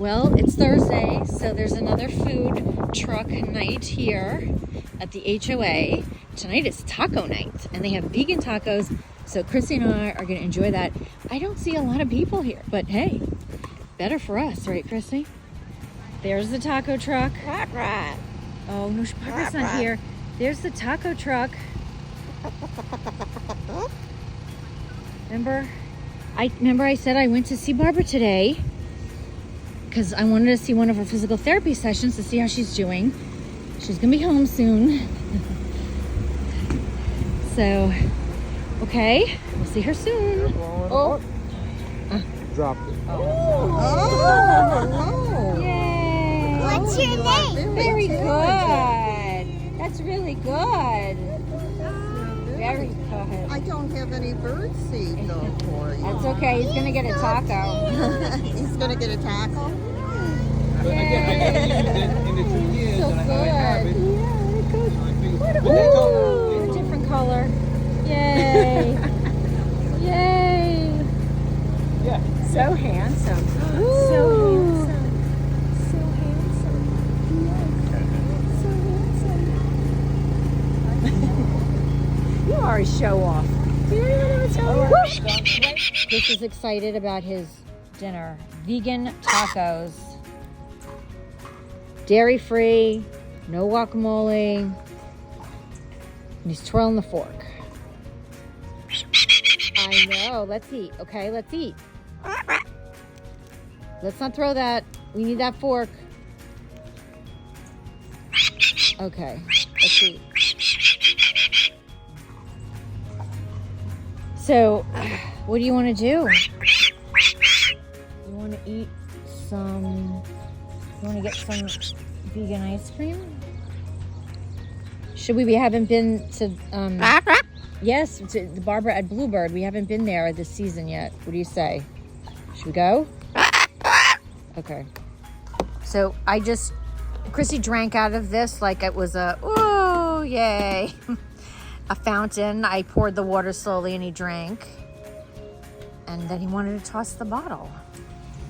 Well, it's Thursday, so there's another food truck night here at the HOA. Tonight is taco night, and they have vegan tacos, so Chrissy and I are going to enjoy that. I don't see a lot of people here, but hey, better for us, right, Chrissy? There's the taco truck. Parrot. Oh, no, Parrot's not here. There's the taco truck. Remember I said I went to see Barbara today because I wanted to see one of her physical therapy sessions to see how she's doing. She's gonna be home soon. So, okay, we'll see her soon. Oh, dropped it. Oh. Yay! What's your name? Very good. That's really good. Very good. I don't have any bird seed though for you. That's okay. He's gonna get a taco. He's gonna get a taco. But again, I never used it in the 2 years So that I have it. good. Yeah, good. But they told Ooh, a different color. Yay! Yay! yeah. So handsome. Ooh. So handsome. So handsome. You are a show off. You don't even have a show off. Chris is excited about his dinner. Vegan tacos. Dairy-free, no guacamole. And he's twirling the fork. I know. Let's eat. Okay, let's eat. Let's not throw that. We need that fork. Okay, let's eat. So, what do you want to do? You want to eat some... You want to get some vegan ice cream? Should we? We haven't been to, yes, to the Barbara at Bluebird. We haven't been there this season yet. What do you say? Should we go? Okay. So Chrissy drank out of this like it was a, oh, yay, a fountain. I poured the water slowly and he drank. And then he wanted to toss the bottle.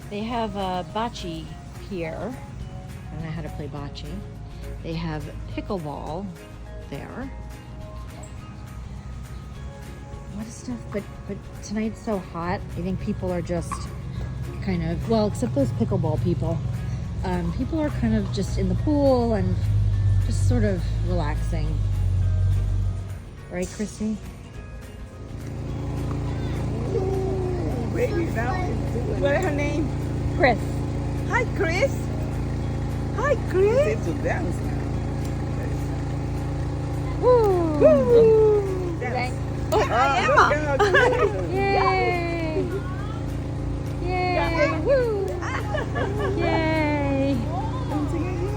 They have a bocce here. I don't know how to play bocce. They have pickleball there. A lot of stuff, but tonight's so hot. I think people are just kind of, well, except those pickleball people. People are kind of just in the pool and just sort of relaxing. Right, Chrissy? Baby, now what is her name? Chris. Hi, Chris. Hi, Chris. It's a dance now. Woo! Woo! Thank- Emma. Yay! Yay! Woo! Yay!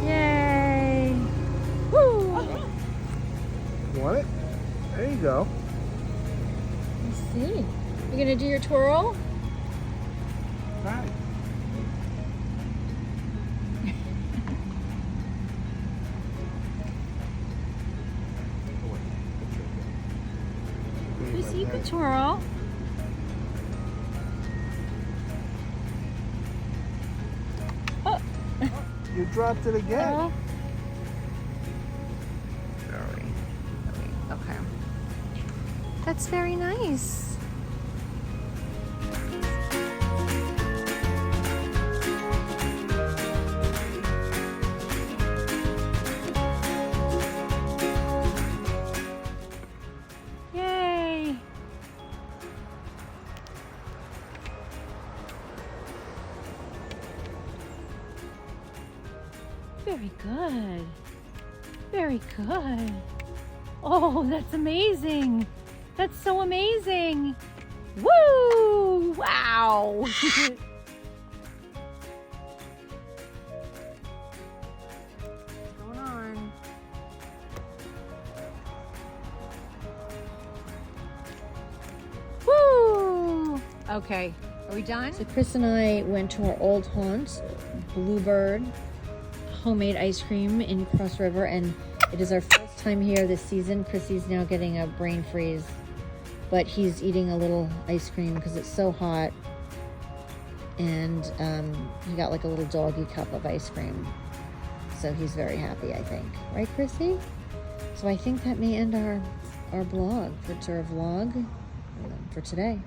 Yay! Woo! You want it? There you go. Let's see. You gonna do your twirl? Right. Chrissy, you can twirl. Oh. You dropped it again. Oh. Okay. That's very nice. Yay! Very good. Very good. Oh, that's amazing. That's so amazing. Woo! Wow. What's going on? Woo! Okay, are we done? So Chris and I went to our old haunt, Bluebird homemade ice cream in Cross River, and it is our first time here this season. Chrissy's now getting a brain freeze, but he's eating a little ice cream because it's so hot. And he got like a little doggy cup of ice cream. So he's very happy, I think. Right, Chrissy? So I think that may end our blog, our vlog for today.